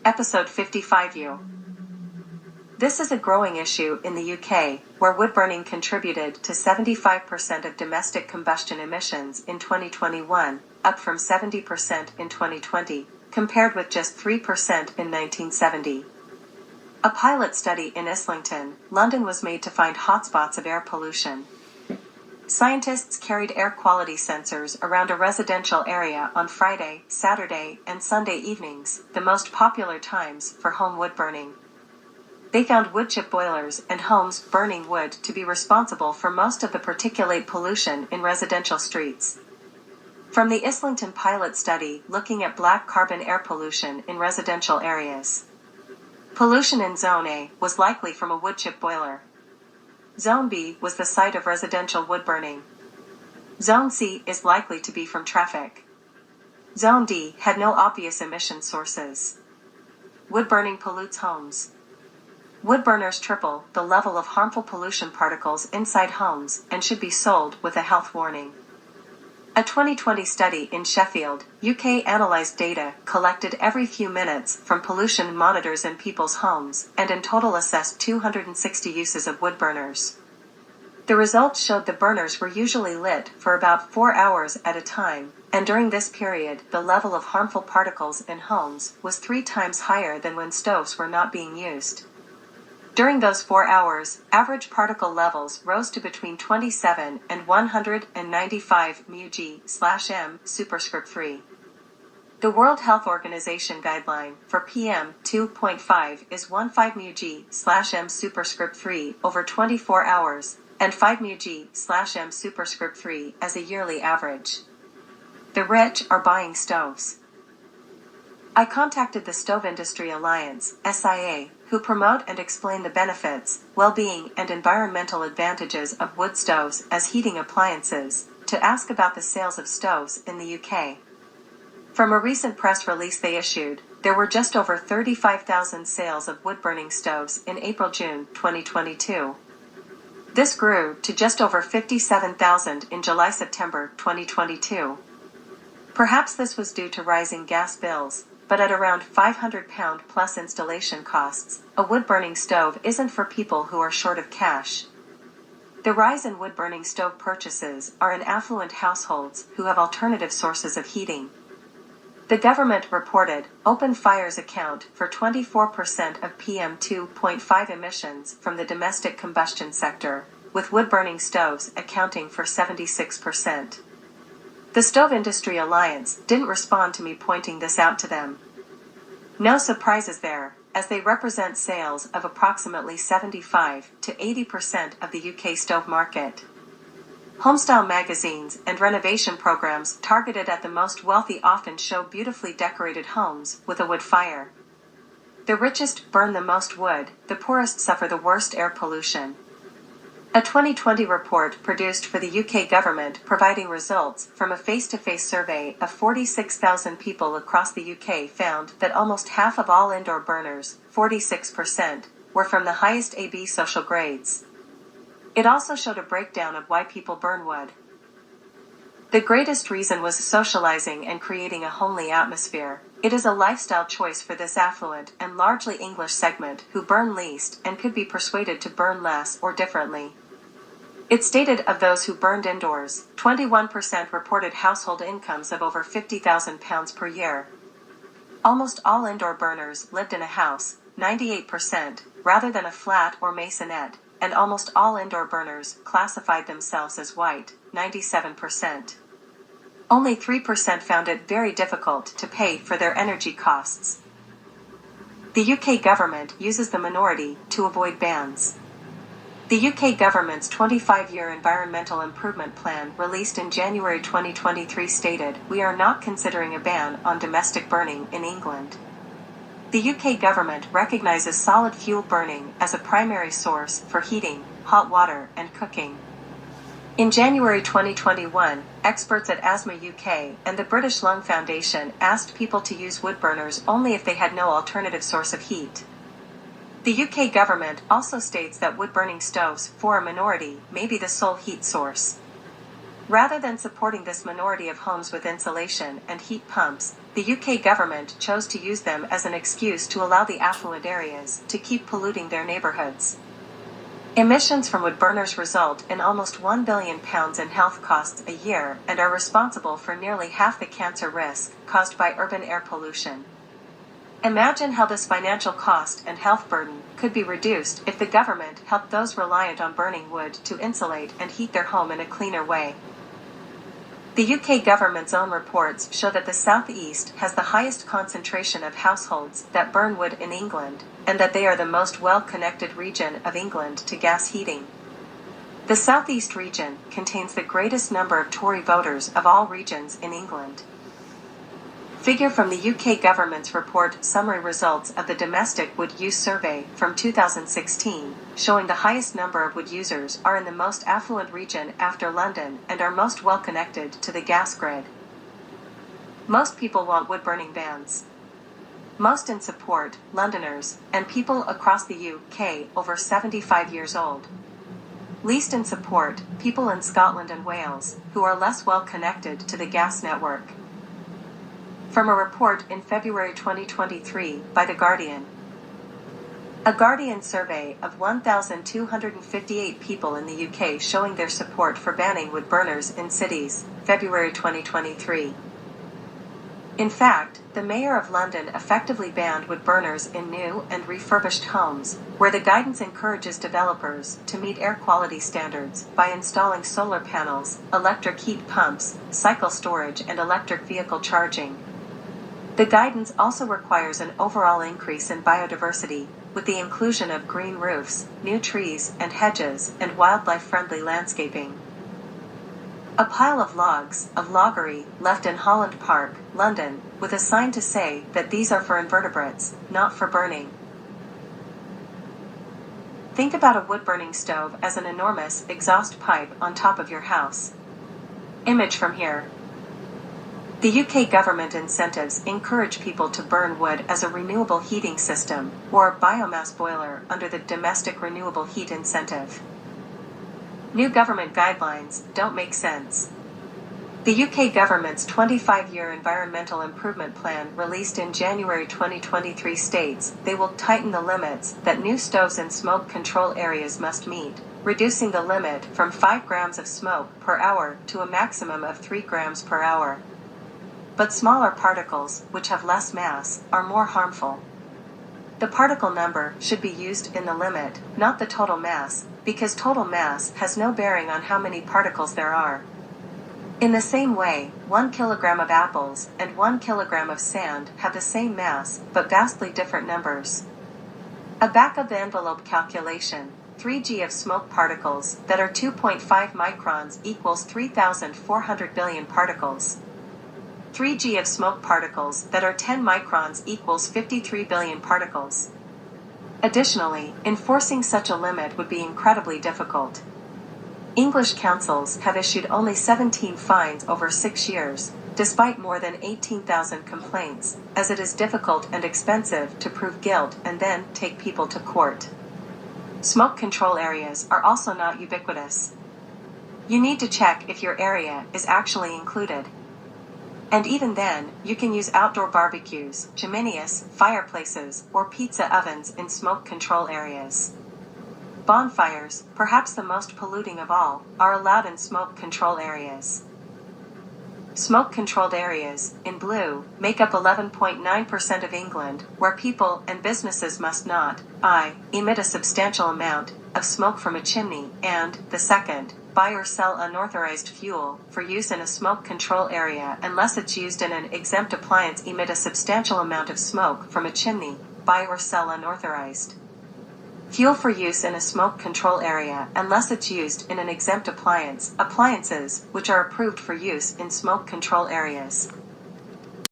Episode 55U. This is a growing issue in the UK, where wood burning contributed to 75% of domestic combustion emissions in 2021, up from 70% in 2020, compared with just 3% in 1970. A pilot study in Islington, London was made to find hotspots of air pollution. Scientists carried air quality sensors around a residential area on Friday, Saturday, and Sunday evenings, the most popular times for home wood burning. They found wood chip boilers and homes burning wood to be responsible for most of the particulate pollution in residential streets. From the Islington pilot study looking at black carbon air pollution in residential areas. Pollution in Zone A was likely from a wood chip boiler. Zone B was the site of residential wood burning. Zone C is likely to be from traffic. Zone D had no obvious emission sources. Wood burning pollutes homes. Wood burners triple the level of harmful pollution particles inside homes and should be sold with a health warning. A 2020 study in Sheffield, UK analysed data collected every few minutes from pollution monitors in people's homes and in total assessed 260 uses of wood burners. The results showed the burners were usually lit for about 4 hours at a time, and during this period the level of harmful particles in homes was 3 times higher than when stoves were not being used. During those 4 hours, average particle levels rose to between 27 and 195 μg/m superscript 3. The World Health Organization guideline for PM2.5 is 15 μg/m superscript 3 over 24 hours, and 5 μg/m superscript 3 as a yearly average. The rich are buying stoves. I contacted the Stove Industry Alliance, SIA, who promote and explain the benefits, well-being, and environmental advantages of wood stoves as heating appliances, to ask about the sales of stoves in the UK. From a recent press release they issued, there were just over 35,000 sales of wood-burning stoves in April-June 2022. This grew to just over 57,000 in July-September 2022. Perhaps this was due to rising gas bills, but at around £500 plus installation costs, a wood-burning stove isn't for people who are short of cash. The rise in wood-burning stove purchases are in affluent households who have alternative sources of heating. The government reported open fires account for 24% of PM2.5 emissions from the domestic combustion sector, with wood-burning stoves accounting for 76%. The Stove Industry Alliance didn't respond to me pointing this out to them. No surprises there, as they represent sales of approximately 75 to 80% of the UK stove market. Homestyle magazines and renovation programs targeted at the most wealthy often show beautifully decorated homes with a wood fire. The richest burn the most wood, the poorest suffer the worst air pollution. A 2020 report produced for the UK government providing results from a face-to-face survey of 46,000 people across the UK found that almost half of all indoor burners, 46%, were from the highest AB social grades. It also showed a breakdown of why people burn wood. The greatest reason was socializing and creating a homely atmosphere. It is a lifestyle choice for this affluent and largely English segment who burn least and could be persuaded to burn less or differently. It stated of those who burned indoors, 21% reported household incomes of over £50,000 per year. Almost all indoor burners lived in a house, 98%, rather than a flat or maisonette, and almost all indoor burners classified themselves as white, 97%. Only 3% found it very difficult to pay for their energy costs. The UK government uses the minority to avoid bans. The UK government's 25-year environmental improvement plan released in January 2023 stated, "We are not considering a ban on domestic burning in England." The UK government recognizes solid fuel burning as a primary source for heating, hot water, and cooking. In January 2021, experts at Asthma UK and the British Lung Foundation asked people to use wood burners only if they had no alternative source of heat. The UK government also states that wood-burning stoves, for a minority, may be the sole heat source. Rather than supporting this minority of homes with insulation and heat pumps, the UK government chose to use them as an excuse to allow the affluent areas to keep polluting their neighbourhoods. Emissions from wood burners result in almost £1 billion in health costs a year and are responsible for nearly half the cancer risk caused by urban air pollution. Imagine how this financial cost and health burden could be reduced if the government helped those reliant on burning wood to insulate and heat their home in a cleaner way. The UK government's own reports show that the South East has the highest concentration of households that burn wood in England, and that they are the most well-connected region of England to gas heating. The South East region contains the greatest number of Tory voters of all regions in England. Figure from the UK government's report summary results of the Domestic Wood Use Survey from 2016, showing the highest number of wood users are in the most affluent region after London and are most well connected to the gas grid. Most people want wood-burning bans. Most in support, Londoners, and people across the UK over 75 years old. Least in support, people in Scotland and Wales, who are less well connected to the gas network. From a report in February 2023 by The Guardian. A Guardian survey of 1,258 people in the UK showing their support for banning wood burners in cities, February 2023. In fact, the Mayor of London effectively banned wood burners in new and refurbished homes, where the guidance encourages developers to meet air quality standards by installing solar panels, electric heat pumps, cycle storage and electric vehicle charging. The guidance also requires an overall increase in biodiversity, with the inclusion of green roofs, new trees and hedges, and wildlife-friendly landscaping. A pile of logs, of loggery, left in Holland Park, London, with a sign to say that these are for invertebrates, not for burning. Think about a wood-burning stove as an enormous exhaust pipe on top of your house. Image from here. The UK government incentives encourage people to burn wood as a renewable heating system, or a biomass boiler under the Domestic Renewable Heat Incentive. New government guidelines don't make sense. The UK government's 25-year Environmental Improvement Plan released in January 2023 states they will tighten the limits that new stoves and smoke control areas must meet, reducing the limit from 5 grams of smoke per hour to a maximum of 3 grams per hour. But smaller particles, which have less mass, are more harmful. The particle number should be used in the limit, not the total mass, because total mass has no bearing on how many particles there are. In the same way, 1 kilogram of apples and 1 kilogram of sand have the same mass, but vastly different numbers. A back-of-the-envelope calculation, 3g of smoke particles that are 2.5 microns equals 3,400 billion particles. 3g of smoke particles that are 10 microns equals 53 billion particles. Additionally, enforcing such a limit would be incredibly difficult. English councils have issued only 17 fines over 6 years, despite more than 18,000 complaints, as it is difficult and expensive to prove guilt and then take people to court. Smoke control areas are also not ubiquitous. You need to check if your area is actually included. And even then, you can use outdoor barbecues, chimeneas, fireplaces, or pizza ovens in smoke control areas. Bonfires, perhaps the most polluting of all, are allowed in smoke control areas. Smoke-controlled areas, in blue, make up 11.9% of England, where people and businesses must not, emit a substantial amount of smoke from a chimney, and, the second, buy or sell unauthorized fuel for use in a smoke control area unless it's used in an exempt appliance. Emit a substantial amount of smoke from a chimney, buy or sell unauthorized fuel for use in a smoke control area unless it's used in an exempt appliance, appliances which are approved for use in smoke control areas.